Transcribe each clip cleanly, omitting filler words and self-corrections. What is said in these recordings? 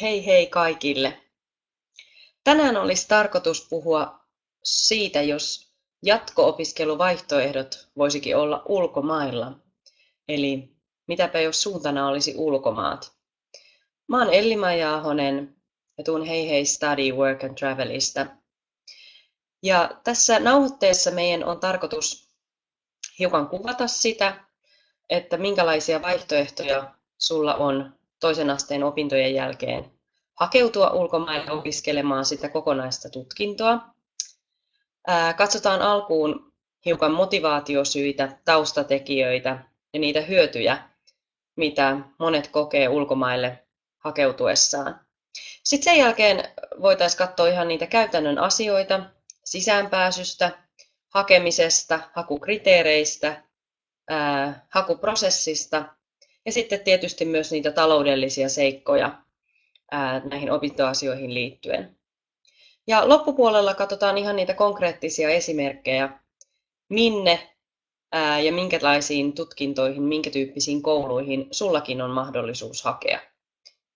Hei hei kaikille! Tänään olisi tarkoitus puhua siitä, jos jatko-opiskeluvaihtoehdot voisikin olla ulkomailla. Eli mitäpä jos suuntana olisi ulkomaat. Mä oon Elli-Maija Ahonen ja tuun Hei Hei Study, Work and Travelista. Ja tässä nauhoitteessa meidän on tarkoitus hiukan kuvata sitä, että minkälaisia vaihtoehtoja sulla on toisen asteen opintojen jälkeen hakeutua ulkomaille opiskelemaan sitä kokonaista tutkintoa. Katsotaan alkuun hiukan motivaatiosyitä, taustatekijöitä ja niitä hyötyjä, mitä monet kokee ulkomaille hakeutuessaan. Sitten sen jälkeen voitaisiin katsoa ihan niitä käytännön asioita sisäänpääsystä, hakemisesta, hakukriteereistä, hakuprosessista ja sitten tietysti myös niitä taloudellisia seikkoja näihin opintoasioihin liittyen. Ja loppupuolella katsotaan ihan niitä konkreettisia esimerkkejä, minne ja minkälaisiin tutkintoihin, minkä tyyppisiin kouluihin sullakin on mahdollisuus hakea,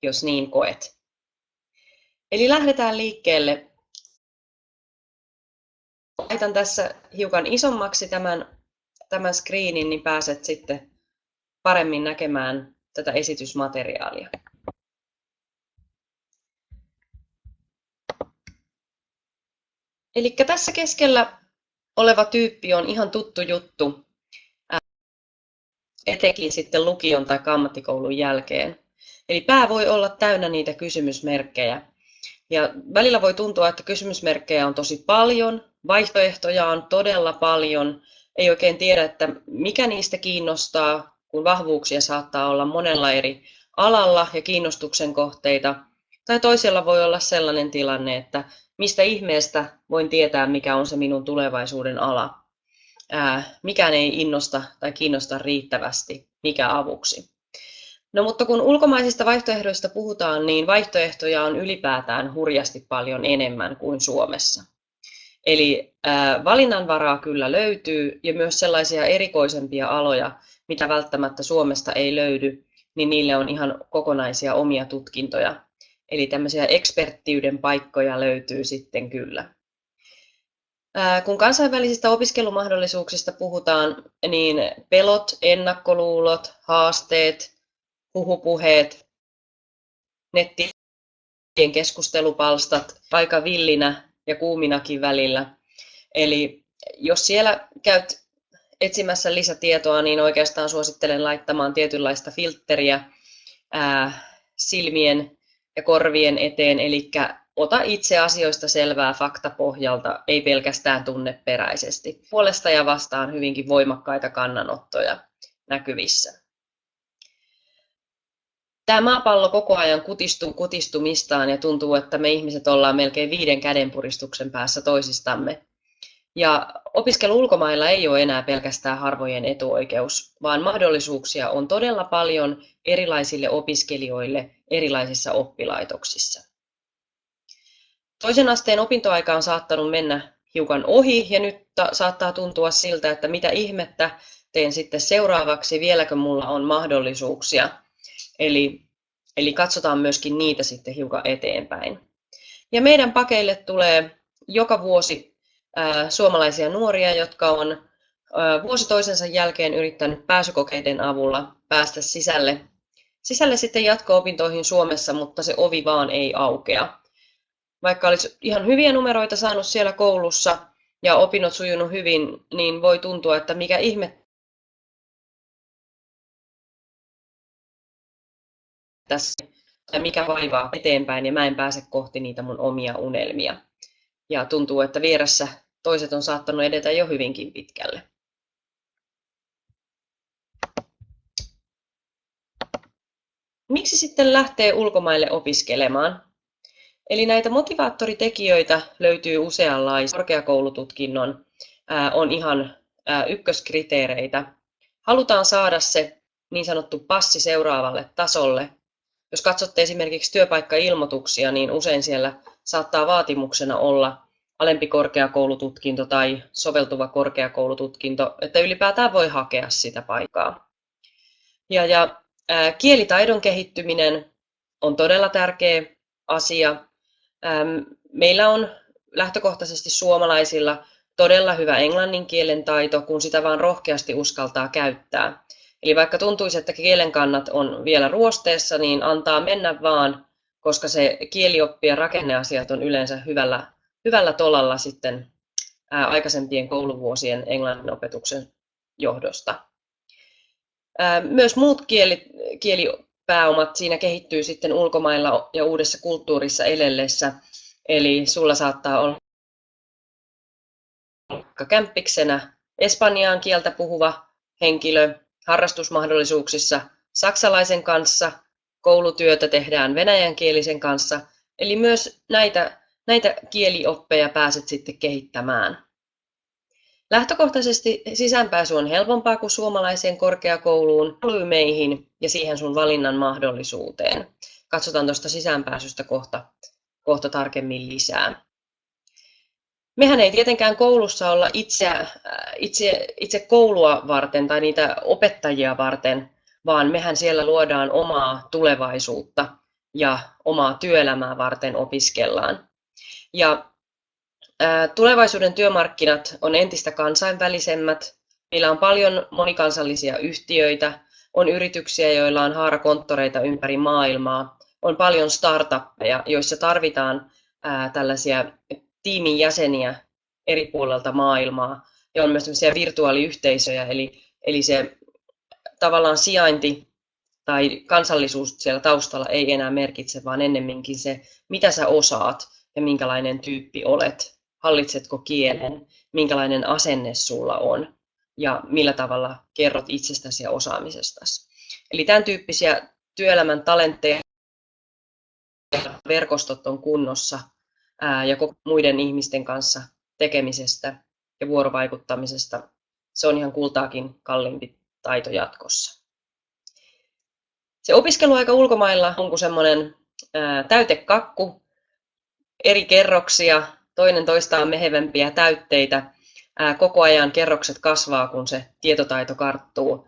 jos niin koet. Eli lähdetään liikkeelle. Laitan tässä hiukan isommaksi tämän screenin, niin pääset sitten paremmin näkemään tätä esitysmateriaalia. Eli tässä keskellä oleva tyyppi on ihan tuttu juttu, etenkin sitten lukion tai ammattikoulun jälkeen. Eli pää voi olla täynnä niitä kysymysmerkkejä. Ja välillä voi tuntua, että kysymysmerkkejä on tosi paljon, vaihtoehtoja on todella paljon, ei oikein tiedä, että mikä niistä kiinnostaa, kun vahvuuksia saattaa olla monella eri alalla ja kiinnostuksen kohteita. Tai toisella voi olla sellainen tilanne, että mistä ihmeestä voin tietää, mikä on se minun tulevaisuuden ala. Mikään ei innosta tai kiinnosta riittävästi, mikä avuksi. No mutta kun ulkomaisista vaihtoehdoista puhutaan, niin vaihtoehtoja on ylipäätään hurjasti paljon enemmän kuin Suomessa. Eli valinnanvaraa kyllä löytyy ja myös sellaisia erikoisempia aloja, mitä välttämättä Suomesta ei löydy, niin niille on ihan kokonaisia omia tutkintoja. Eli tämmöisiä eksperttiyden paikkoja löytyy sitten kyllä. Kun kansainvälisistä opiskelumahdollisuuksista puhutaan, niin pelot, ennakkoluulot, haasteet, huhupuheet, nettien keskustelupalstat aika villinä ja kuuminakin välillä. Eli jos siellä käyt etsimässä lisätietoa, niin oikeastaan suosittelen laittamaan tietynlaista filtteriä silmien ja korvien eteen, eli ota itse asioista selvää faktapohjalta, ei pelkästään tunneperäisesti. Puolesta ja vastaan hyvinkin voimakkaita kannanottoja näkyvissä. Tämä maapallo koko ajan kutistuu kutistumistaan ja tuntuu, että me ihmiset ollaan melkein 5 kädenpuristuksen päässä toisistamme. Ja opiskelu ulkomailla ei ole enää pelkästään harvojen etuoikeus, vaan mahdollisuuksia on todella paljon erilaisille opiskelijoille erilaisissa oppilaitoksissa. Toisen asteen opintoaika on saattanut mennä hiukan ohi ja nyt saattaa tuntua siltä, että mitä ihmettä teen sitten seuraavaksi, vieläkö mulla on mahdollisuuksia. Eli katsotaan myöskin niitä sitten hiukan eteenpäin. Ja meidän pakeille tulee joka vuosi suomalaisia nuoria, jotka on vuosi toisensa jälkeen yrittänyt pääsykokeiden avulla päästä sisälle sitten jatko-opintoihin Suomessa, mutta se ovi vaan ei aukea. Vaikka olisi ihan hyviä numeroita saanut siellä koulussa ja opinnot sujunut hyvin, niin voi tuntua, että mikä ihme tässä tai mikä vaivaa eteenpäin ja mä en pääse kohti niitä mun omia unelmia. Ja tuntuu, että vieressä toiset on saattanut edetä jo hyvinkin pitkälle. Miksi sitten lähtee ulkomaille opiskelemaan? Eli näitä motivaattoritekijöitä löytyy useanlaisia. Korkeakoulututkinnon on ihan ykköskriteereitä. Halutaan saada se niin sanottu passi seuraavalle tasolle. Jos katsotte esimerkiksi työpaikkailmoituksia, niin usein siellä saattaa vaatimuksena olla alempi korkeakoulututkinto tai soveltuva korkeakoulututkinto, että ylipäätään voi hakea sitä paikkaa. Ja kielitaidon kehittyminen on todella tärkeä asia. Meillä on lähtökohtaisesti suomalaisilla todella hyvä englannin kielen taito, kun sitä vaan rohkeasti uskaltaa käyttää. Eli vaikka tuntuisi, että kielen kannat on vielä ruosteessa, niin antaa mennä vaan, koska se kielioppi ja rakenneasiat on yleensä hyvällä tolalla sitten aikaisempien kouluvuosien englannin opetuksen johdosta. Myös muut kielipääomat siinä kehittyy sitten ulkomailla ja uudessa kulttuurissa elellessä. Eli sulla saattaa olla kämppiksenä espanjaan kieltä puhuva henkilö harrastusmahdollisuuksissa saksalaisen kanssa, koulutyötä tehdään venäjänkielisen kanssa. Eli myös näitä kielioppeja pääset sitten kehittämään. Lähtökohtaisesti sisäänpääsy on helpompaa kuin suomalaiseen korkeakouluun, volyymeihin ja siihen sun valinnan mahdollisuuteen. Katsotaan tuosta sisäänpääsystä kohta tarkemmin lisää. Mehän ei tietenkään koulussa olla itse koulua varten tai niitä opettajia varten, vaan mehän siellä luodaan omaa tulevaisuutta ja omaa työelämää varten opiskellaan. Ja tulevaisuuden työmarkkinat on entistä kansainvälisemmät. Meillä on paljon monikansallisia yhtiöitä, on yrityksiä, joilla on haarakonttoreita ympäri maailmaa, on paljon startuppeja, joissa tarvitaan tällaisia tiimin jäseniä eri puolelta maailmaa. Ja on myös tämmöisiä virtuaaliyhteisöjä, eli se tavallaan sijainti tai kansallisuus siellä taustalla ei enää merkitse, vaan ennemminkin se, mitä sä osaat ja minkälainen tyyppi olet. Hallitsetko kielen, minkälainen asenne sulla on ja millä tavalla kerrot itsestäsi ja osaamisestasi. Eli tämän tyyppisiä työelämän talentteja verkostot on kunnossa ja muiden ihmisten kanssa tekemisestä ja vuorovaikuttamisesta. Se on ihan kultaakin kalliimpi taito jatkossa. Se opiskeluaika ulkomailla on kuin semmoinen täytekakku, eri kerroksia, toinen toistaan mehevempiä täytteitä. Koko ajan kerrokset kasvaa, kun se tietotaito karttuu.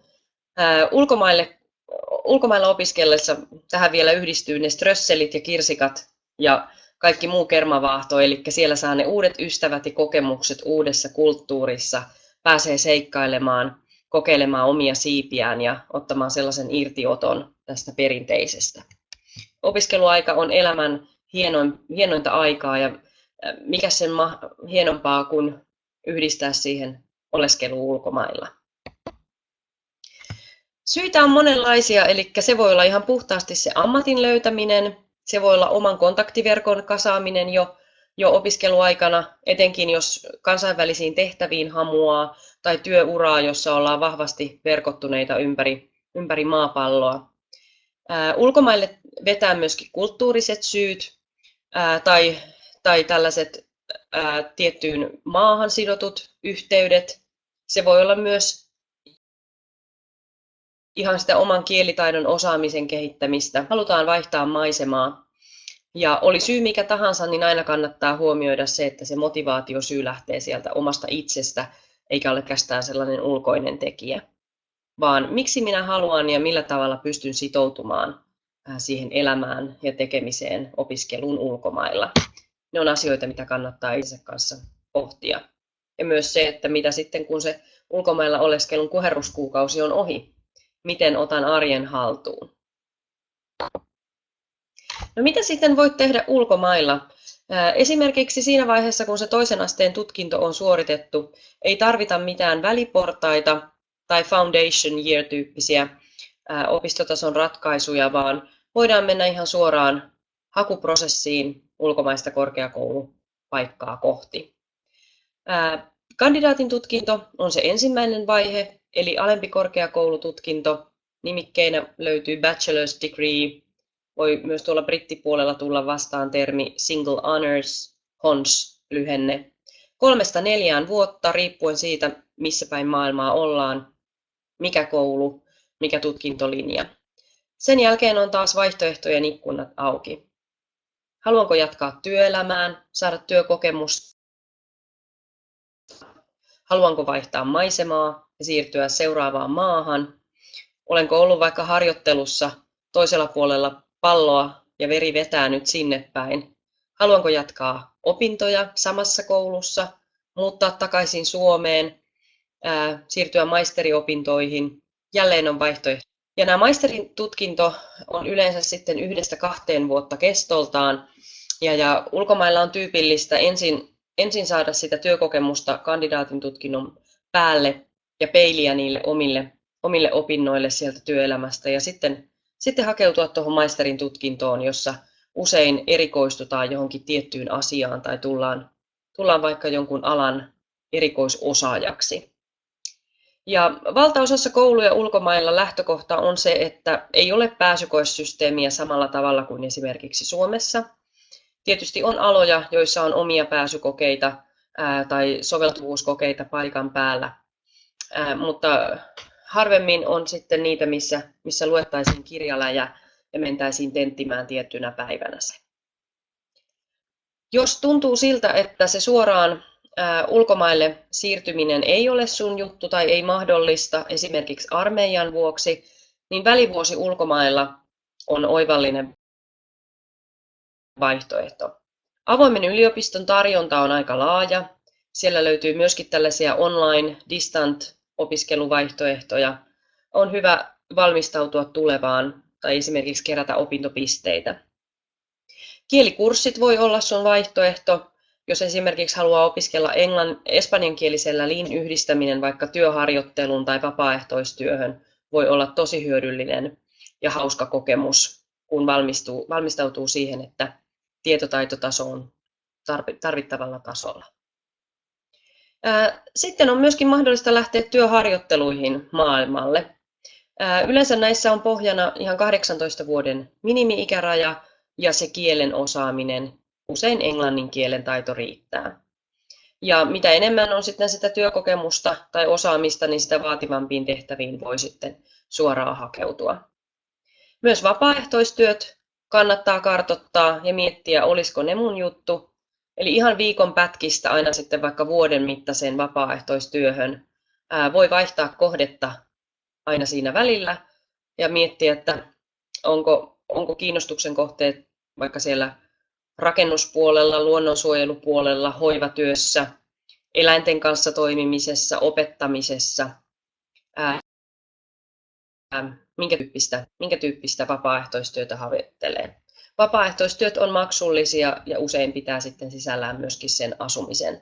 Ulkomailla opiskellessa tähän vielä yhdistyy ne strösselit ja kirsikat ja kaikki muu kermavaahto, eli siellä saa ne uudet ystävät ja kokemukset uudessa kulttuurissa, pääsee seikkailemaan, kokeilemaan omia siipiään ja ottamaan sellaisen irtioton tästä perinteisestä. Opiskeluaika on elämän hienointa aikaa ja mikä sen hienompaa kuin yhdistää siihen oleskelu ulkomailla. Syitä on monenlaisia, eli se voi olla ihan puhtaasti se ammatin löytäminen, se voi olla oman kontaktiverkon kasaaminen jo opiskeluaikana, etenkin jos kansainvälisiin tehtäviin hamuaa tai työuraa, jossa ollaan vahvasti verkottuneita ympäri maapalloa. Ulkomaille vetää myöskin kulttuuriset syyt tai tällaiset tiettyyn maahan sidotut yhteydet. Se voi olla myös ihan sitä oman kielitaidon osaamisen kehittämistä. Halutaan vaihtaa maisemaa. Ja oli syy mikä tahansa, niin aina kannattaa huomioida se, että se motivaatiosyy lähtee sieltä omasta itsestä, eikä ole kästään sellainen ulkoinen tekijä. Vaan miksi minä haluan ja millä tavalla pystyn sitoutumaan siihen elämään ja tekemiseen opiskeluun ulkomailla. Ne on asioita, mitä kannattaa itse kanssa pohtia. Ja myös se, että mitä sitten kun se ulkomailla oleskelun kuherruskuukausi on ohi, miten otan arjen haltuun. No mitä sitten voit tehdä ulkomailla? Esimerkiksi siinä vaiheessa, kun se toisen asteen tutkinto on suoritettu, ei tarvita mitään väliportaita tai foundation year-tyyppisiä opistotason ratkaisuja, vaan voidaan mennä ihan suoraan hakuprosessiin ulkomaista korkeakoulupaikkaa kohti. Kandidaatin tutkinto on se ensimmäinen vaihe, eli alempi korkeakoulututkinto. Nimikkeinä löytyy bachelor's degree, voi myös tuolla brittipuolella tulla vastaan termi single honors, HONS-lyhenne. 3–4 vuotta riippuen siitä, missä päin maailmaa ollaan, mikä koulu, mikä tutkintolinja. Sen jälkeen on taas vaihtoehtojen ikkunat auki. Haluanko jatkaa työelämään, saada työkokemusta? Haluanko vaihtaa maisemaa ja siirtyä seuraavaan maahan? Olenko ollut vaikka harjoittelussa toisella puolella palloa ja veri vetää nyt sinne päin. Haluanko jatkaa opintoja samassa koulussa, muuttaa takaisin Suomeen, siirtyä maisteriopintoihin, jälleen on vaihtoehto. Ja nämä maisterin tutkinto on yleensä sitten 1–2 vuotta kestoltaan, ja ulkomailla on tyypillistä ensin saada sitä työkokemusta kandidaatin tutkinnon päälle ja peiliä niille omille opinnoille sieltä työelämästä, ja sitten hakeutua tuohon maisterin tutkintoon, jossa usein erikoistutaan johonkin tiettyyn asiaan tai tullaan vaikka jonkun alan erikoisosaajaksi. Ja valtaosassa kouluja ulkomailla lähtökohta on se, että ei ole pääsykoesysteemiä samalla tavalla kuin esimerkiksi Suomessa. Tietysti on aloja, joissa on omia pääsykokeita tai soveltuvuuskokeita paikan päällä, mutta harvemmin on sitten niitä, missä luettaisiin kirjaläjä ja mentäisiin tenttimään tiettynä päivänä se. Jos tuntuu siltä, että se suoraan ulkomaille siirtyminen ei ole sun juttu tai ei mahdollista esimerkiksi armeijan vuoksi, niin välivuosi ulkomailla on oivallinen vaihtoehto. Avoimen yliopiston tarjonta on aika laaja. Siellä löytyy myöskin tällaisia online distant opiskeluvaihtoehtoja. On hyvä valmistautua tulevaan tai esimerkiksi kerätä opintopisteitä. Kielikurssit voi olla sun vaihtoehto. Jos esimerkiksi haluaa opiskella espanjankielisellä yhdistäminen vaikka työharjoitteluun tai vapaaehtoistyöhön, voi olla tosi hyödyllinen ja hauska kokemus, kun valmistautuu siihen, että tietotaitotaso on tarvittavalla tasolla. Sitten on myöskin mahdollista lähteä työharjoitteluihin maailmalle. Yleensä näissä on pohjana ihan 18 vuoden minimi-ikäraja ja se kielen osaaminen. Usein englannin kielen taito riittää. Ja mitä enemmän on sitten sitä työkokemusta tai osaamista, niin sitä vaativampiin tehtäviin voi sitten suoraan hakeutua. Myös vapaaehtoistyöt kannattaa kartoittaa ja miettiä, olisiko ne mun juttu. Eli ihan viikon pätkistä aina sitten vaikka vuoden mittaiseen vapaaehtoistyöhön. Voi vaihtaa kohdetta aina siinä välillä ja miettiä, että onko kiinnostuksen kohteet vaikka siellä rakennuspuolella, luonnonsuojelupuolella, hoivatyössä, eläinten kanssa toimimisessa, opettamisessa, minkä tyyppistä vapaaehtoistyötä havittelee. Vapaaehtoistyöt on maksullisia ja usein pitää sitten sisällään myöskin sen asumisen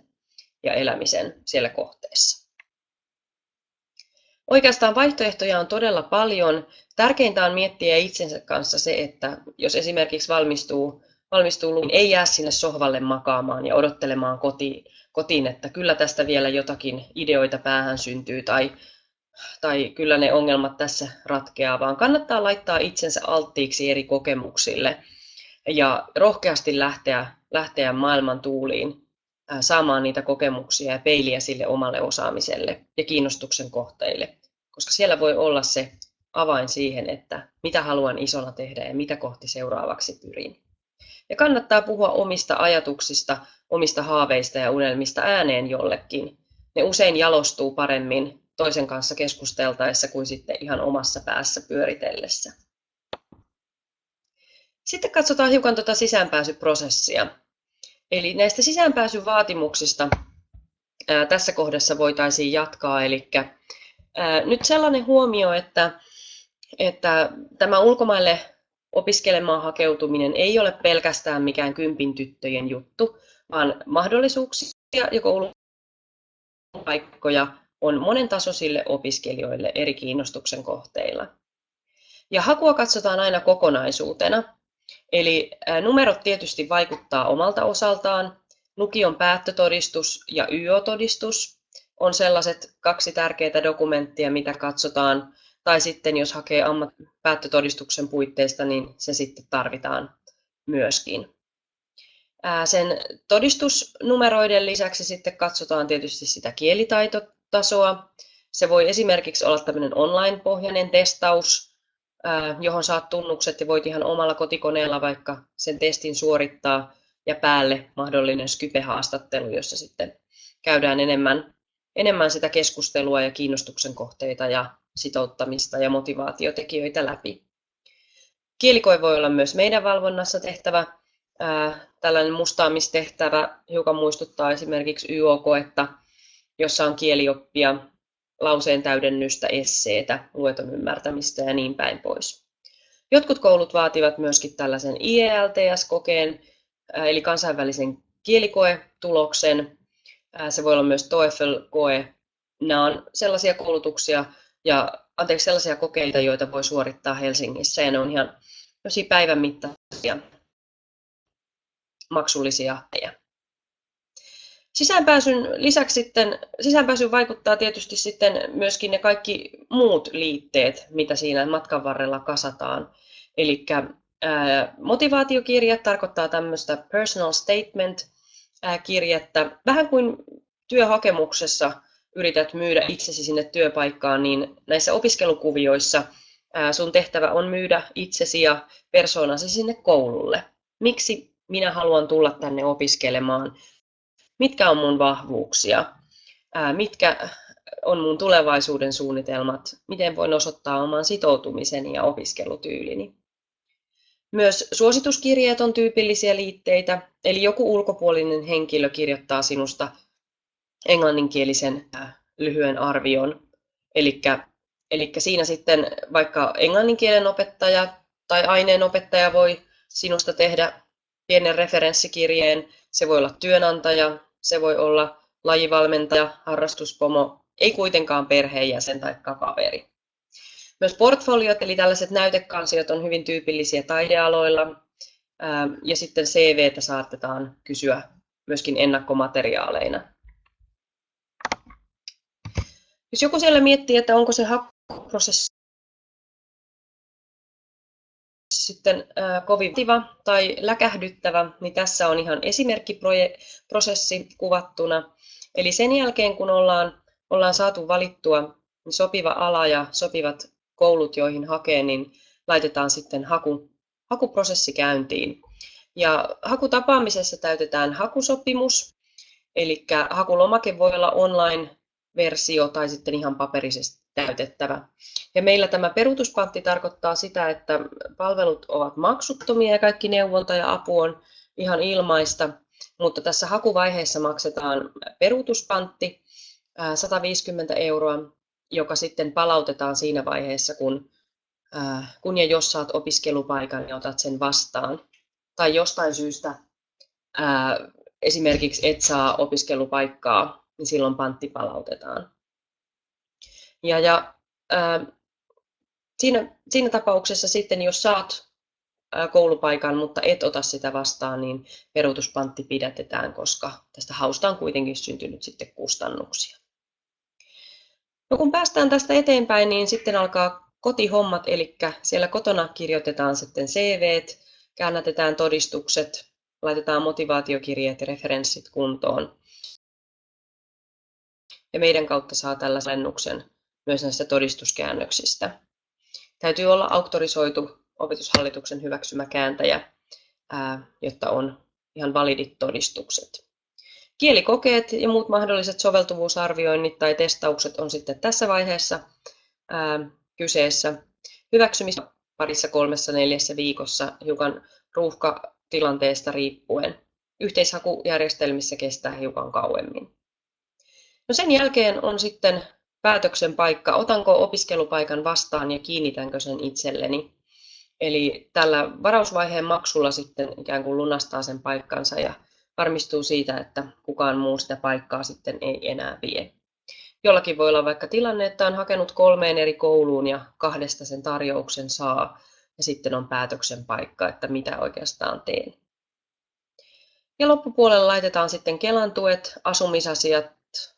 ja elämisen siellä kohteessa. Oikeastaan vaihtoehtoja on todella paljon. Tärkeintä on miettiä itsensä kanssa se, että jos esimerkiksi valmistuu, niin ei jää sinne sohvalle makaamaan ja odottelemaan kotiin, että kyllä tästä vielä jotakin ideoita päähän syntyy tai kyllä ne ongelmat tässä ratkeaa, vaan kannattaa laittaa itsensä alttiiksi eri kokemuksille ja rohkeasti lähteä maailman tuuliin saamaan niitä kokemuksia ja peiliä sille omalle osaamiselle ja kiinnostuksen kohteille, koska siellä voi olla se avain siihen, että mitä haluan isona tehdä ja mitä kohti seuraavaksi pyrin. Ja kannattaa puhua omista ajatuksista, omista haaveista ja unelmista ääneen jollekin. Ne usein jalostuu paremmin toisen kanssa keskusteltaessa kuin sitten ihan omassa päässä pyöritellessä. Sitten katsotaan hiukan tuota sisäänpääsyprosessia. Eli näistä sisäänpääsyn vaatimuksista tässä kohdassa voitaisiin jatkaa. Eli nyt sellainen huomio, että tämä ulkomaille opiskelemaan hakeutuminen ei ole pelkästään mikään kympin tyttöjen juttu, vaan mahdollisuuksia ja koulupaikkoja on monentasoisille opiskelijoille eri kiinnostuksen kohteilla. Ja hakua katsotaan aina kokonaisuutena. Eli numerot tietysti vaikuttaa omalta osaltaan. Lukion päättötodistus ja YO-todistus on sellaiset 2 tärkeää dokumenttia, mitä katsotaan. Tai sitten jos hakee päättötodistuksen puitteista, niin se sitten tarvitaan myöskin. Sen todistusnumeroiden lisäksi sitten katsotaan tietysti sitä kielitaitotasoa. Se voi esimerkiksi olla tämmöinen online-pohjainen testaus, johon saat tunnukset ja voit ihan omalla kotikoneella vaikka sen testin suorittaa ja päälle mahdollinen Skype-haastattelu, jossa sitten käydään enemmän sitä keskustelua ja kiinnostuksen kohteita ja sitouttamista ja motivaatiotekijöitä läpi. Kielikoe voi olla myös meidän valvonnassa tehtävä, tällainen mustaamistehtävä, joka muistuttaa esimerkiksi YO-koetta, jossa on kielioppia, lauseen täydennystä, esseetä, lueton ymmärtämistä ja niin päin pois. Jotkut koulut vaativat myöskin tällaisen IELTS-kokeen, eli kansainvälisen kielikoetuloksen. Se voi olla myös TOEFL-koe. Nämä on sellaisia koulutuksia sellaisia kokeita, joita voi suorittaa Helsingissä, ja ne on ihan päivän mittaisia maksullisia. Sisäänpääsyn lisäksi sisäänpääsyyn vaikuttaa tietysti sitten myöskin ne kaikki muut liitteet, mitä siinä matkan varrella kasataan. Eli motivaatiokirja tarkoittaa tämmöistä personal statement-kirjettä. Vähän kuin työhakemuksessa yrität myydä itsesi sinne työpaikkaan, niin näissä opiskelukuvioissa sun tehtävä on myydä itsesi ja persoonasi sinne koululle. Miksi minä haluan tulla tänne opiskelemaan? Mitkä on mun vahvuuksia? Mitkä on mun tulevaisuuden suunnitelmat? Miten voin osoittaa oman sitoutumiseni ja opiskelutyylini? Myös suosituskirjeet on tyypillisiä liitteitä, eli joku ulkopuolinen henkilö kirjoittaa sinusta englanninkielisen lyhyen arvion. Eli siinä sitten vaikka englannin kielen opettaja tai aineenopettaja voi sinusta tehdä pienen referenssikirjeen. Se voi olla työnantaja, se voi olla lajivalmentaja, harrastuspomo, ei kuitenkaan perheenjäsen tai kaveri. Myös portfoliot, eli tällaiset näytekansiot, on hyvin tyypillisiä taidealoilla. Ja sitten CV:tä saatetaan kysyä myöskin ennakkomateriaaleina. Jos joku siellä miettii, että onko se hakuprosessi sitten kovin vaativa tai läkähdyttävä, niin tässä on ihan esimerkkiprosessi kuvattuna. Eli sen jälkeen, kun ollaan saatu valittua sopiva ala ja sopivat koulut, joihin hakee, niin laitetaan sitten hakuprosessi käyntiin. Ja hakutapaamisessa täytetään hakusopimus, eli hakulomake voi olla online-versio tai sitten ihan paperisesti täytettävä. Ja meillä tämä peruutuspantti tarkoittaa sitä, että palvelut ovat maksuttomia ja kaikki neuvonta ja apu on ihan ilmaista, mutta tässä hakuvaiheessa maksetaan peruutuspantti 150 €, joka sitten palautetaan siinä vaiheessa, kun ja jos saat opiskelupaikan ja otat sen vastaan. Tai jostain syystä esimerkiksi et saa opiskelupaikkaa, niin silloin pantti palautetaan. Siinä tapauksessa sitten, jos saat koulupaikan, mutta et ota sitä vastaan, niin peruutuspantti pidätetään, koska tästä hausta on kuitenkin syntynyt sitten kustannuksia. No, kun päästään tästä eteenpäin, niin sitten alkaa kotihommat, eli siellä kotona kirjoitetaan sitten CV:t, käännätetään todistukset, laitetaan motivaatiokirjeet ja referenssit kuntoon. Ja meidän kautta saa tällaisen alennuksen myös näistä todistuskäännöksistä. Täytyy olla auktorisoitu Opetushallituksen hyväksymä kääntäjä, jotta on ihan validit todistukset. Kielikokeet ja muut mahdolliset soveltuvuusarvioinnit tai testaukset on sitten tässä vaiheessa kyseessä. Hyväksymistä parissa 3-4 viikossa, hiukan ruuhkatilanteesta riippuen. Yhteishakujärjestelmissä kestää hiukan kauemmin. No, sen jälkeen on sitten päätöksen paikka, otanko opiskelupaikan vastaan ja kiinnitänkö sen itselleni. Eli tällä varausvaiheen maksulla sitten ikään kuin lunastaa sen paikkansa ja varmistuu siitä, että kukaan muu sitä paikkaa sitten ei enää vie. Jollakin voi olla vaikka tilanne, että on hakenut 3 eri kouluun ja 2 sen tarjouksen saa, ja sitten on päätöksen paikka, että mitä oikeastaan teen. Ja loppupuolella laitetaan sitten Kelan tuet, asumisasiat,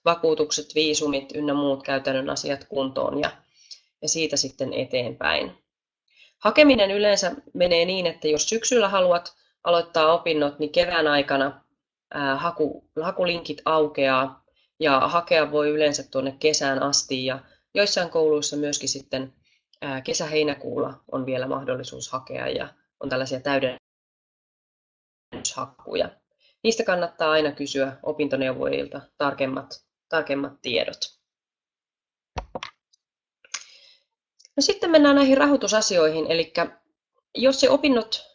vakuutukset, viisumit ynnä muut käytännön asiat kuntoon ja siitä sitten eteenpäin. Hakeminen yleensä menee niin, että jos syksyllä haluat aloittaa opinnot, niin kevään aikana hakulinkit aukeaa ja hakea voi yleensä tuonne kesään asti, ja joissain kouluissa myöskin sitten kesä-heinäkuulla on vielä mahdollisuus hakea ja on tällaisia täydennyshakuja. Niistä kannattaa aina kysyä opintoneuvojilta tarkemmat tiedot. No, sitten mennään näihin rahoitusasioihin, eli jos se opinnot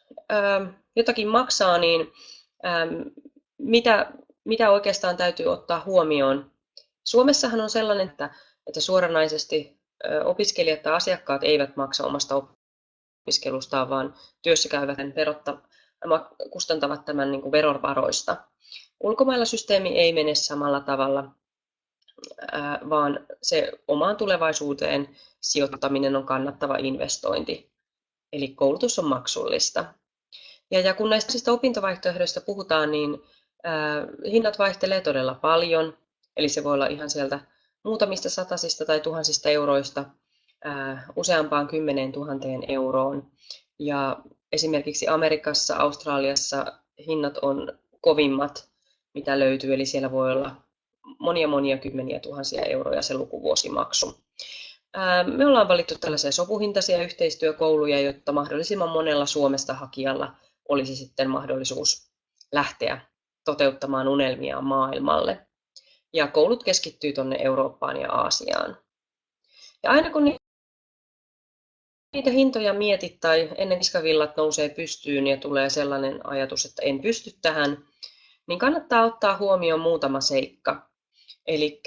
jotakin maksaa, niin mitä oikeastaan täytyy ottaa huomioon? Suomessahan on sellainen, että suoranaisesti opiskelijat tai asiakkaat eivät maksa omasta opiskelustaan, vaan työssäkäyvät kustantavat tämän niin kuin verovaroista. Ulkomailla systeemi ei mene samalla tavalla, vaan se omaan tulevaisuuteen sijoittaminen on kannattava investointi, eli koulutus on maksullista. Ja kun näistä opintovaihtoehdoista puhutaan, niin hinnat vaihtelee todella paljon, eli se voi olla ihan sieltä muutamista satasista tai tuhansista euroista useampaan 10 000 euroon. Ja esimerkiksi Amerikassa, Australiassa hinnat on kovimmat, mitä löytyy, eli siellä voi olla monia kymmeniä tuhansia euroja se lukuvuosimaksu. Me ollaan valittu tällaisia sopuhintaisia yhteistyökouluja, jotta mahdollisimman monella Suomesta hakijalla olisi sitten mahdollisuus lähteä toteuttamaan unelmiaan maailmalle. Ja koulut keskittyy tuonne Eurooppaan ja Aasiaan. Ja aina kun niitä hintoja mietit tai ennen kiskavillat nousee pystyyn ja tulee sellainen ajatus, että en pysty tähän, niin kannattaa ottaa huomioon muutama seikka. Eli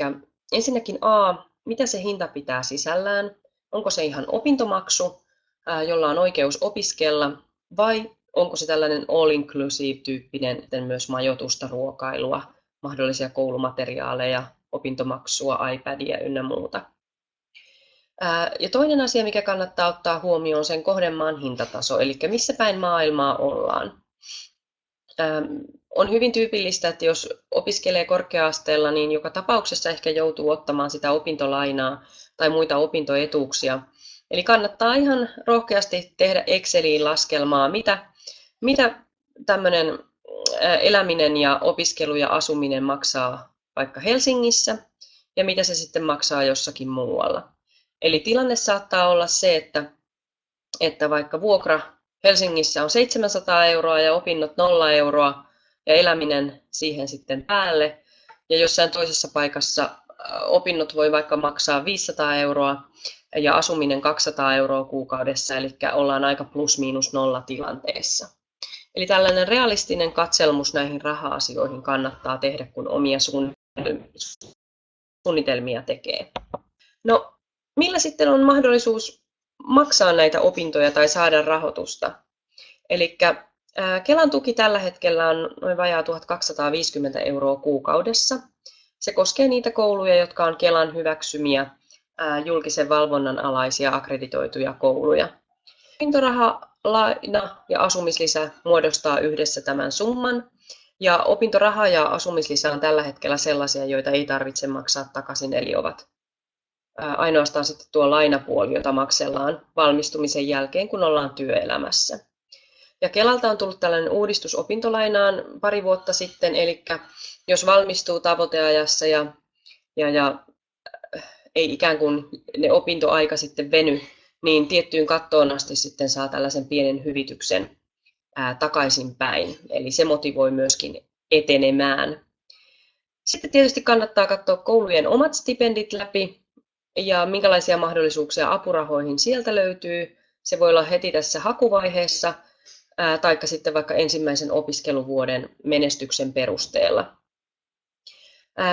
ensinnäkin mitä se hinta pitää sisällään? Onko se ihan opintomaksu, jolla on oikeus opiskella, vai onko se tällainen all-inclusive-tyyppinen, myös majoitusta, ruokailua, mahdollisia koulumateriaaleja, opintomaksua, iPadia ynnä muuta. Ja toinen asia, mikä kannattaa ottaa huomioon, on sen kohdemaan hintataso, eli missä päin maailmaa ollaan. On hyvin tyypillistä, että jos opiskelee korkea-asteella, niin joka tapauksessa ehkä joutuu ottamaan sitä opintolainaa tai muita opintoetuuksia. Eli kannattaa ihan rohkeasti tehdä Exceliin laskelmaa, mitä tämmöinen eläminen ja opiskelu ja asuminen maksaa vaikka Helsingissä ja mitä se sitten maksaa jossakin muualla. Eli tilanne saattaa olla se, että vaikka vuokra Helsingissä on 700 euroa ja opinnot 0 euroa ja eläminen siihen sitten päälle. Ja jossain toisessa paikassa opinnot voi vaikka maksaa 500 euroa ja asuminen 200 euroa kuukaudessa, eli ollaan aika plus-miinus nolla tilanteessa. Eli tällainen realistinen katselmus näihin raha-asioihin kannattaa tehdä, kun omia suunnitelmia tekee. No, millä sitten on mahdollisuus maksaa näitä opintoja tai saada rahoitusta? Eli Kelan tuki tällä hetkellä on noin vajaa 1 250 euroa kuukaudessa. Se koskee niitä kouluja, jotka on Kelan hyväksymiä julkisen valvonnan alaisia akkreditoituja kouluja. Opintoraha, laina ja asumislisä muodostaa yhdessä tämän summan. Ja opintoraha ja asumislisä on tällä hetkellä sellaisia, joita ei tarvitse maksaa takaisin, eli ovat ainoastaan sitten tuo lainapuoli, jota maksellaan valmistumisen jälkeen, kun ollaan työelämässä. Ja Kelalta on tullut tällainen uudistus opintolainaan pari vuotta sitten, eli jos valmistuu tavoiteajassa ja ei ikään kuin ne opintoaika sitten veny, niin tiettyyn kattoon asti sitten saa tällaisen pienen hyvityksen takaisinpäin. Eli se motivoi myöskin etenemään. Sitten tietysti kannattaa katsoa koulujen omat stipendit läpi ja minkälaisia mahdollisuuksia apurahoihin sieltä löytyy. Se voi olla heti tässä hakuvaiheessa tai sitten vaikka ensimmäisen opiskeluvuoden menestyksen perusteella.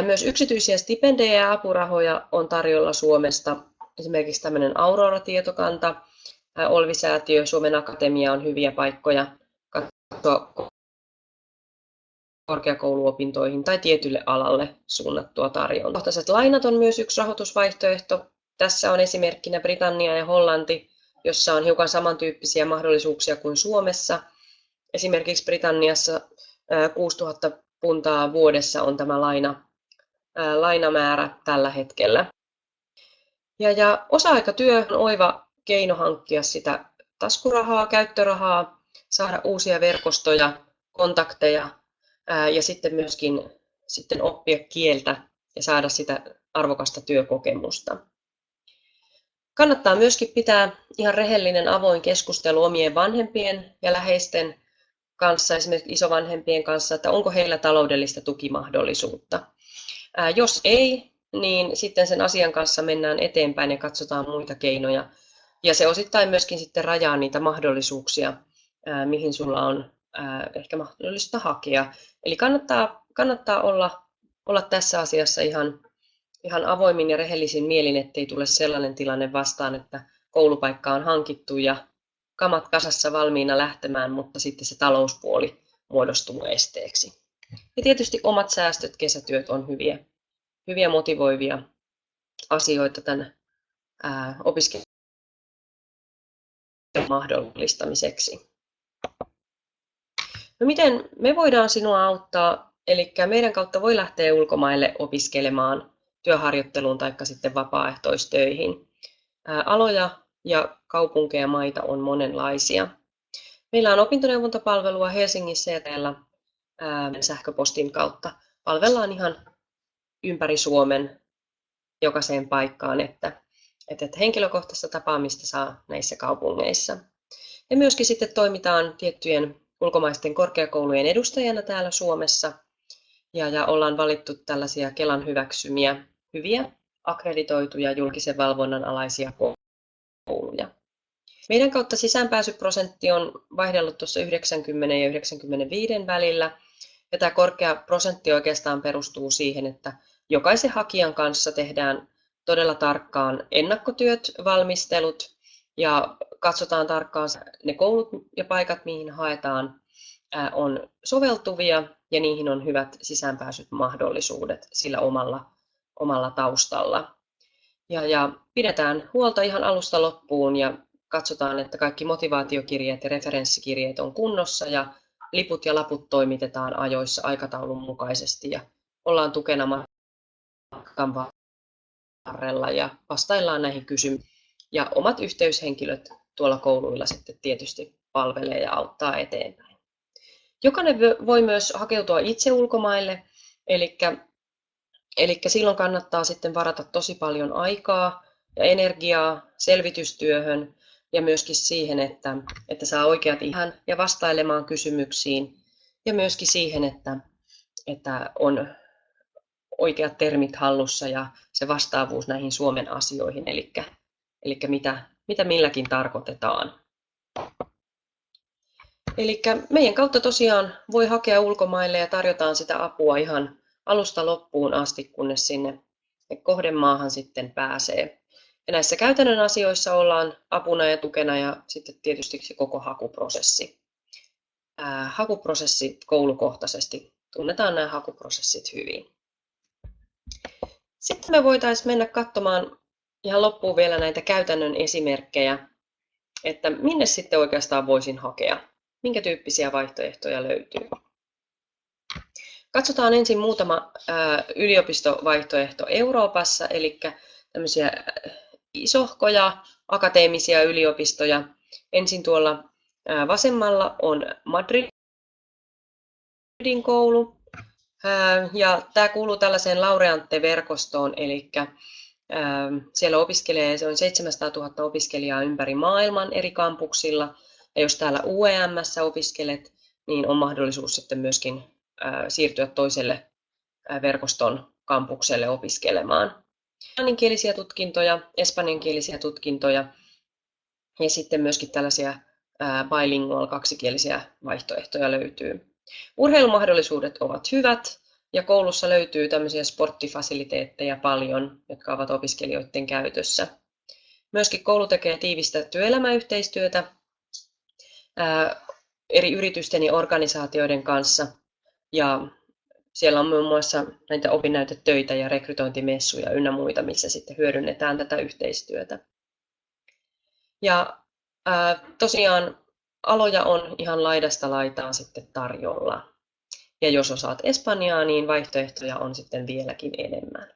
Myös yksityisiä stipendejä ja apurahoja on tarjolla Suomesta. Esimerkiksi tämmöinen Aurora-tietokanta, Olvi-säätiö, Suomen Akatemia on hyviä paikkoja katsoa korkeakouluopintoihin tai tietylle alalle suunnattua tarjontaa. Kohtaiset lainat on myös yksi rahoitusvaihtoehto. Tässä on esimerkkinä Britannia ja Hollanti, jossa on hiukan samantyyppisiä mahdollisuuksia kuin Suomessa. Esimerkiksi Britanniassa 6 000 puntaa vuodessa on tämä lainamäärä tällä hetkellä. Ja osa-aikatyö on oiva keino hankkia sitä taskurahaa, käyttörahaa, saada uusia verkostoja, kontakteja ja sitten myöskin oppia kieltä ja saada sitä arvokasta työkokemusta. Kannattaa myöskin pitää ihan rehellinen avoin keskustelu omien vanhempien ja läheisten kanssa, esimerkiksi isovanhempien kanssa, että onko heillä taloudellista tukimahdollisuutta. Jos ei, niin sitten sen asian kanssa mennään eteenpäin ja katsotaan muita keinoja Ja se osittain myöskin sitten rajaa niitä mahdollisuuksia, mihin sulla on ehkä mahdollista hakea. Eli kannattaa olla tässä asiassa ihan avoimin ja rehellisin mielin, ettei tule sellainen tilanne vastaan, että koulupaikka on hankittu ja kamat kasassa valmiina lähtemään, mutta sitten se talouspuoli muodostuu esteeksi. Ja tietysti omat säästöt, kesätyöt on hyviä motivoivia asioita tämän opiskelun mahdollistamiseksi. No miten me voidaan sinua auttaa? Eli meidän kautta voi lähteä ulkomaille opiskelemaan, työharjoitteluun tai sitten vapaaehtoistöihin. Aloja ja kaupunkeja ja maita on monenlaisia. Meillä on opintoneuvontapalvelua Helsingissä ja täällä sähköpostin kautta. Palvellaan ihan ympäri Suomen jokaiseen paikkaan, että henkilökohtaista tapaamista saa näissä kaupungeissa. Ja myöskin sitten toimitaan tiettyjen ulkomaisten korkeakoulujen edustajana täällä Suomessa ja ollaan valittu tällaisia Kelan hyväksymiä hyviä akkreditoituja julkisen valvonnan alaisia kouluja. Meidän kautta sisäänpääsyprosentti on vaihdellut tuossa 90 ja 95 välillä. Ja tämä korkea prosentti oikeastaan perustuu siihen, että jokaisen hakijan kanssa tehdään todella tarkkaan ennakkotyöt, valmistelut ja katsotaan tarkkaan ne koulut ja paikat, mihin haetaan, on soveltuvia ja niihin on hyvät sisäänpääsyt mahdollisuudet sillä omalla taustalla. Ja pidetään huolta ihan alusta loppuun ja katsotaan, että kaikki motivaatiokirjeet ja referenssikirjeet on kunnossa ja liput ja laput toimitetaan ajoissa aikataulun mukaisesti ja ollaan tukena matkan varrella ja vastaillaan näihin kysymyksiin. Ja omat yhteyshenkilöt tuolla kouluilla sitten tietysti palvelee ja auttaa eteenpäin. Jokainen voi myös hakeutua itse ulkomaille, eli silloin kannattaa sitten varata tosi paljon aikaa ja energiaa selvitystyöhön ja myöskin siihen, että saa oikeat ihan ja vastailemaan kysymyksiin ja myöskin siihen, että on oikeat termit hallussa ja se vastaavuus näihin Suomen asioihin, eli mitä milläkin tarkoitetaan. Eli meidän kautta tosiaan voi hakea ulkomaille ja tarjotaan sitä apua ihan alusta loppuun asti, kunnes sinne kohdemaahan sitten pääsee. Ja näissä käytännön asioissa ollaan apuna ja tukena ja sitten tietysti se koko hakuprosessi. Hakuprosessi koulukohtaisesti. Tunnetaan nämä hakuprosessit hyvin. Sitten me voitaisiin mennä katsomaan ihan loppuun vielä näitä käytännön esimerkkejä, että minne sitten oikeastaan voisin hakea. Minkä tyyppisiä vaihtoehtoja löytyy? Katsotaan ensin muutama yliopistovaihtoehto Euroopassa, eli tämmöisiä isohkoja akateemisia yliopistoja. Ensin tuolla vasemmalla on Madridin koulu, ja tämä kuuluu tällaiseen Laureate-verkostoon, eli siellä opiskelee, se on 700 000 opiskelijaa ympäri maailman eri kampuksilla, ja jos täällä UEM:ssä opiskelet, niin on mahdollisuus sitten myöskin siirtyä toiselle verkoston kampukselle opiskelemaan. Englanninkielisiä tutkintoja, espanjankielisiä tutkintoja ja sitten myöskin tällaisia bilingual kaksikielisiä vaihtoehtoja löytyy. Urheilumahdollisuudet ovat hyvät ja koulussa löytyy tämmöisiä sporttifasiliteetteja paljon, jotka ovat opiskelijoiden käytössä. Myöskin koulu tekee tiivistä työelämäyhteistyötä eri yritysten ja organisaatioiden kanssa. Ja siellä on muun muassa näitä opinnäytetöitä ja rekrytointimessuja ynnä muita, missä sitten hyödynnetään tätä yhteistyötä. Ja tosiaan aloja on ihan laidasta laitaan sitten tarjolla. Ja jos osaat espanjaa, niin vaihtoehtoja on sitten vieläkin enemmän.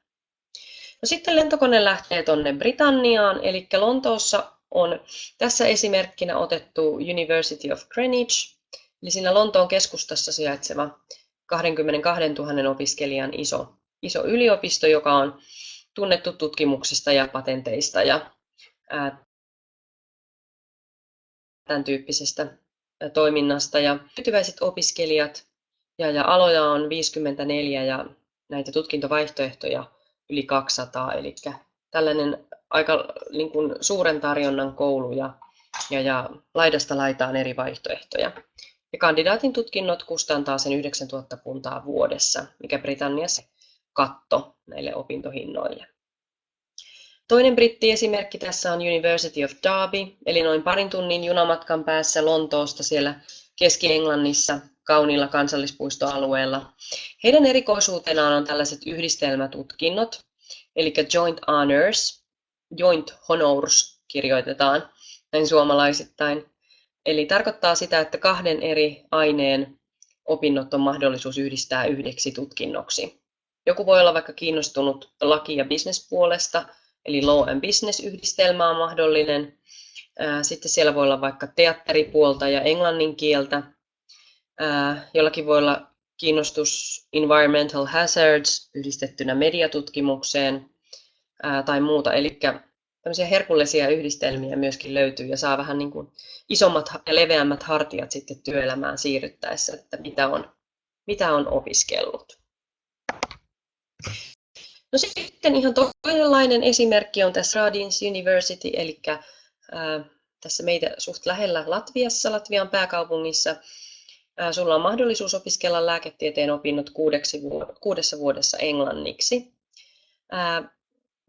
No sitten lentokone lähtee tuonne Britanniaan, eli Lontoossa on tässä esimerkkinä otettu University of Greenwich, eli siinä Lontoon keskustassa sijaitseva 22 000 opiskelijan iso yliopisto, joka on tunnettu tutkimuksista ja patenteista ja tämän tyyppisestä toiminnasta. Ja tyytyväiset opiskelijat ja aloja on 54 ja näitä tutkintovaihtoehtoja yli 200, eli tällainen aika niin kuin suuren tarjonnan kouluja ja laidasta laitaan eri vaihtoehtoja. Ja kandidaatin tutkinnot kustantaa sen 9 000 puntaa vuodessa, mikä Britanniassa katto näille opintohinnoille. Toinen brittiesimerkki tässä on University of Derby, eli noin parin tunnin junamatkan päässä Lontoosta siellä Keski-Englannissa kauniilla kansallispuistoalueella. Heidän erikoisuutenaan on tällaiset yhdistelmätutkinnot, eli Joint Honours kirjoitetaan näin suomalaisittain. Eli tarkoittaa sitä, että 2 eri aineen opinnot on mahdollisuus yhdistää yhdeksi tutkinnoksi. Joku voi olla vaikka kiinnostunut laki- ja bisnespuolesta, eli law and business-yhdistelmä on mahdollinen. Sitten siellä voi olla vaikka teatteripuolta ja englannin kieltä. Jollakin voi olla kiinnostus environmental hazards yhdistettynä mediatutkimukseen tai muuta. Eli tämmöisiä herkullisia yhdistelmiä myöskin löytyy ja saa vähän niin kuin isommat ja leveämmät hartiat sitten työelämään siirryttäessä, että mitä on opiskellut. No sitten ihan toisenlainen esimerkki on tässä Radins University, eli tässä meitä suht lähellä Latviassa, Latvian pääkaupungissa. Sulla on mahdollisuus opiskella lääketieteen opinnot 6 vuodessa englanniksi.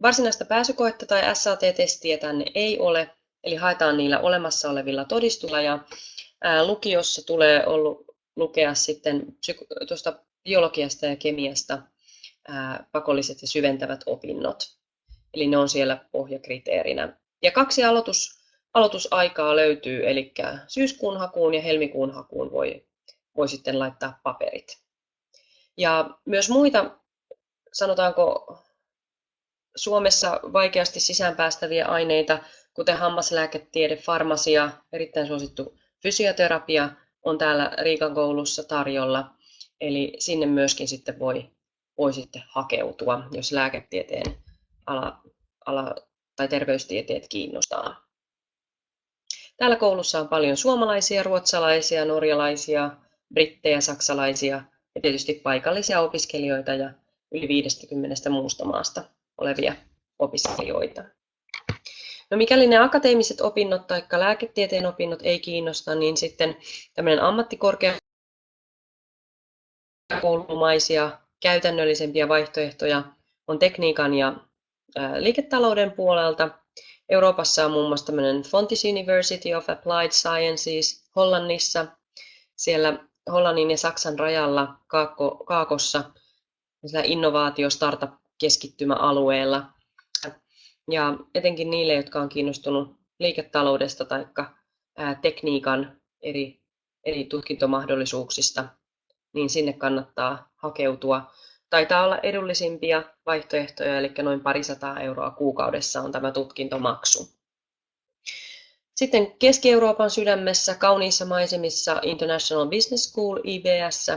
Varsinaista pääsykoetta tai SAT-testiä tänne ei ole, eli haetaan niillä olemassa olevilla todistuilla ja lukiossa tulee lukea sitten tuosta biologiasta ja kemiasta pakolliset ja syventävät opinnot. Eli ne on siellä pohjakriteerinä. Ja 2 aloitusaikaa löytyy, eli syyskuun hakuun ja helmikuun hakuun voi sitten laittaa paperit. Ja myös muita, sanotaanko Suomessa vaikeasti sisäänpäästäviä aineita, kuten hammaslääketiede, farmasia, erittäin suosittu fysioterapia on täällä Riikan koulussa tarjolla. Eli sinne myöskin sitten voi sitten hakeutua, jos lääketieteen ala tai terveystieteet kiinnostaa. Täällä koulussa on paljon suomalaisia, ruotsalaisia, norjalaisia, brittejä, saksalaisia ja tietysti paikallisia opiskelijoita ja yli 50 muusta maasta olevia opiskelijoita. No mikäli ne akateemiset opinnot tai lääketieteen opinnot ei kiinnosta, niin sitten tämmöinen ammattikorkeakoulumaisia käytännöllisempiä vaihtoehtoja on tekniikan ja liiketalouden puolelta. Euroopassa on muun muassa tämmöinen Fontys University of Applied Sciences Hollannissa, siellä Hollannin ja Saksan rajalla Kaakossa, innovaatio-startup-keskittymäalueella. Ja etenkin niille, jotka on kiinnostunut liiketaloudesta tai tekniikan eri tutkintomahdollisuuksista, niin sinne kannattaa hakeutua. Taitaa olla edullisimpia vaihtoehtoja, eli noin 200 euroa kuukaudessa on tämä tutkintomaksu. Sitten Keski-Euroopan sydämessä, kauniissa maisemissa International Business School IBS,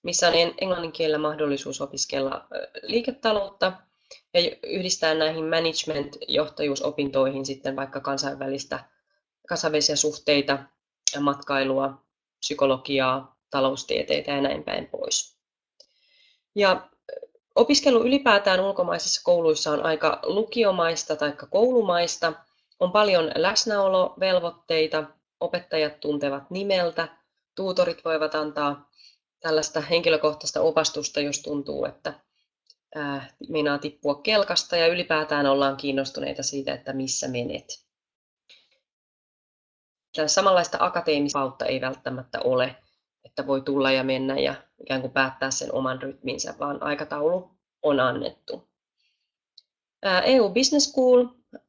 missä on englannin kielellä mahdollisuus opiskella liiketaloutta ja yhdistää näihin management-johtajuusopintoihin sitten vaikka kansainvälisiä suhteita, matkailua, psykologiaa, taloustieteitä ja näin päin pois. Ja opiskelu ylipäätään ulkomaisissa kouluissa on aika lukiomaista tai koulumaista. On paljon läsnäolovelvoitteita, opettajat tuntevat nimeltä, tuutorit voivat antaa tällaista henkilökohtaista opastusta, jos tuntuu, että meinaa tippua kelkasta ja ylipäätään ollaan kiinnostuneita siitä, että missä menet. Samanlaista akateemista kautta ei välttämättä ole, että voi tulla ja mennä ja ikään kuin päättää sen oman rytminsä, vaan aikataulu on annettu. EU Business School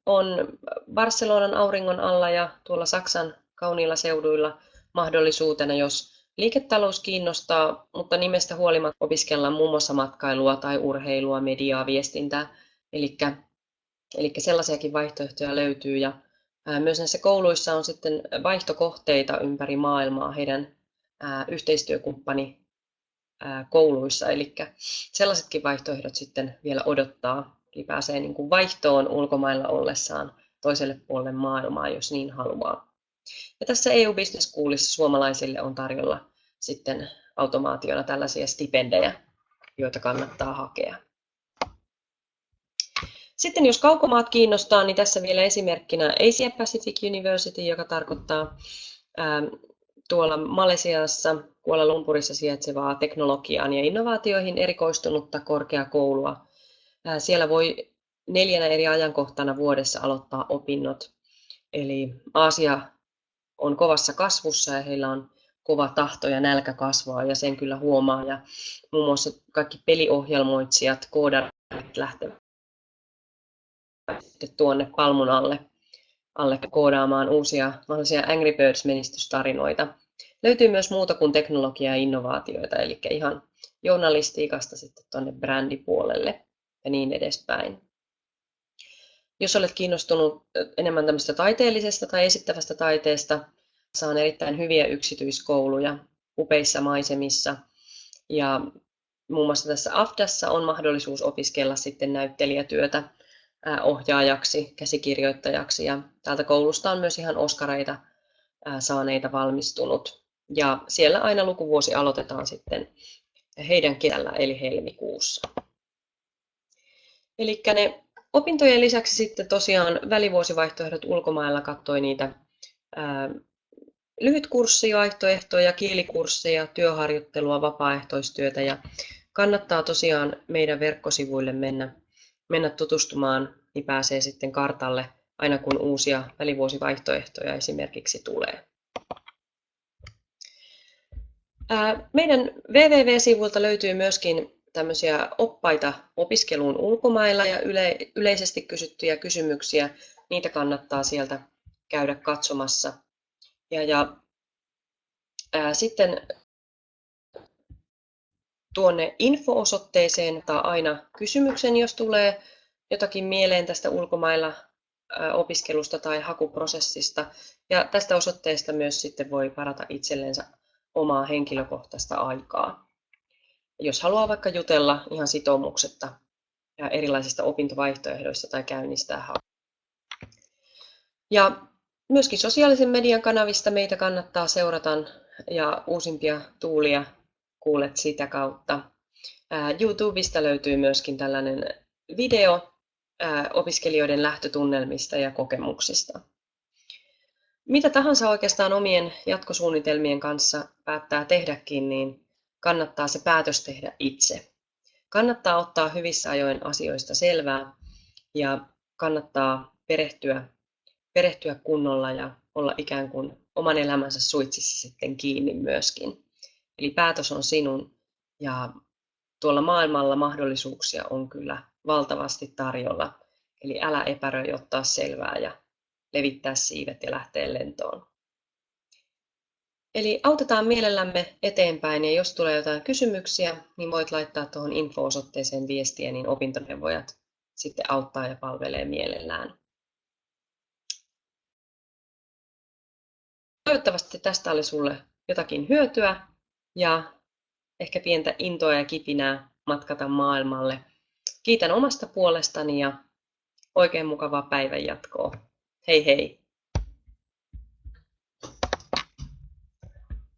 on Barcelonan auringon alla ja tuolla Saksan kauniilla seuduilla mahdollisuutena, jos liiketalous kiinnostaa, mutta nimestä huolimatta opiskellaan muun muassa matkailua tai urheilua, mediaa, viestintää. Eli sellaisiakin vaihtoehtoja löytyy ja myös näissä kouluissa on sitten vaihtokohteita ympäri maailmaa heidän yhteistyökumppani kouluissa, eli sellaisetkin vaihtoehdot sitten vielä odottaa, eli pääsee niin kuin vaihtoon ulkomailla ollessaan toiselle puolelle maailmaa, jos niin haluaa. Ja tässä EU Business Schoolissa suomalaisille on tarjolla sitten automaationa tällaisia stipendejä, joita kannattaa hakea. Sitten jos kaukomaat kiinnostaa, niin tässä vielä esimerkkinä Asia Pacific University, joka tarkoittaa tuolla Malesiassa, Kuala Lumpurissa sijaitsevaa teknologiaan ja innovaatioihin erikoistunutta korkeakoulua. Siellä voi 4 eri ajankohtana vuodessa aloittaa opinnot. Eli Aasia on kovassa kasvussa ja heillä on kova tahto ja nälkä kasvaa ja sen kyllä huomaa. Ja muun muassa kaikki peliohjelmoitsijat, koodarit lähtevät tuonne palmun alle koodaamaan uusia mahdollisia Angry Birds-menestystarinoita. Löytyy myös muuta kuin teknologiaa ja innovaatioita, eli ihan journalistiikasta sitten tuonne brändipuolelle ja niin edespäin. Jos olet kiinnostunut enemmän tämmöistä taiteellisesta tai esittävästä taiteesta, saan erittäin hyviä yksityiskouluja upeissa maisemissa. Ja muun muassa tässä AFDassa on mahdollisuus opiskella sitten näyttelijätyötä ohjaajaksi, käsikirjoittajaksi. Ja täältä koulusta on myös ihan oskareita saaneita valmistunut. Ja siellä aina lukuvuosi aloitetaan sitten heidän kesällä eli helmikuussa. Eli ne opintojen lisäksi sitten tosiaan välivuosivaihtoehdot ulkomailla katsoi niitä lyhytkurssivaihtoehtoja, kielikursseja, työharjoittelua, vapaaehtoistyötä ja kannattaa tosiaan meidän verkkosivuille mennä tutustumaan, niin pääsee sitten kartalle aina kun uusia välivuosivaihtoehtoja esimerkiksi tulee. Meidän www-sivulta löytyy myöskin tämmöisiä oppaita opiskeluun ulkomailla ja yleisesti kysyttyjä kysymyksiä. Niitä kannattaa sieltä käydä katsomassa. Sitten tuonne info-osoitteeseen ottaa aina kysymyksen, jos tulee jotakin mieleen tästä ulkomailla opiskelusta tai hakuprosessista. Ja tästä osoitteesta myös sitten voi varata itsellensä omaa henkilökohtaista aikaa. Jos haluaa vaikka jutella ihan sitoumuksetta erilaisista opintovaihtoehdoista tai käynnistää haku. Ja myöskin sosiaalisen median kanavista meitä kannattaa seurata ja uusimpia tuulia kuulet sitä kautta. YouTubesta löytyy myöskin tällainen video opiskelijoiden lähtötunnelmista ja kokemuksista. Mitä tahansa oikeastaan omien jatkosuunnitelmien kanssa päättää tehdäkin, niin kannattaa se päätös tehdä itse. Kannattaa ottaa hyvissä ajoin asioista selvää ja kannattaa perehtyä kunnolla ja olla ikään kuin oman elämänsä suitsissa sitten kiinni myöskin. Eli päätös on sinun ja tuolla maailmalla mahdollisuuksia on kyllä valtavasti tarjolla. Eli älä epäröi ottaa selvää ja levittää siivet ja lähteä lentoon. Eli autetaan mielellämme eteenpäin ja jos tulee jotain kysymyksiä, niin voit laittaa tuohon info-osoitteeseen viestiä, niin opintoneuvojat sitten auttaa ja palvelee mielellään. Toivottavasti tästä oli sulle jotakin hyötyä ja ehkä pientä intoa ja kipinää matkata maailmalle. Kiitän omasta puolestani ja oikein mukavaa päivänjatkoa. Hei hei!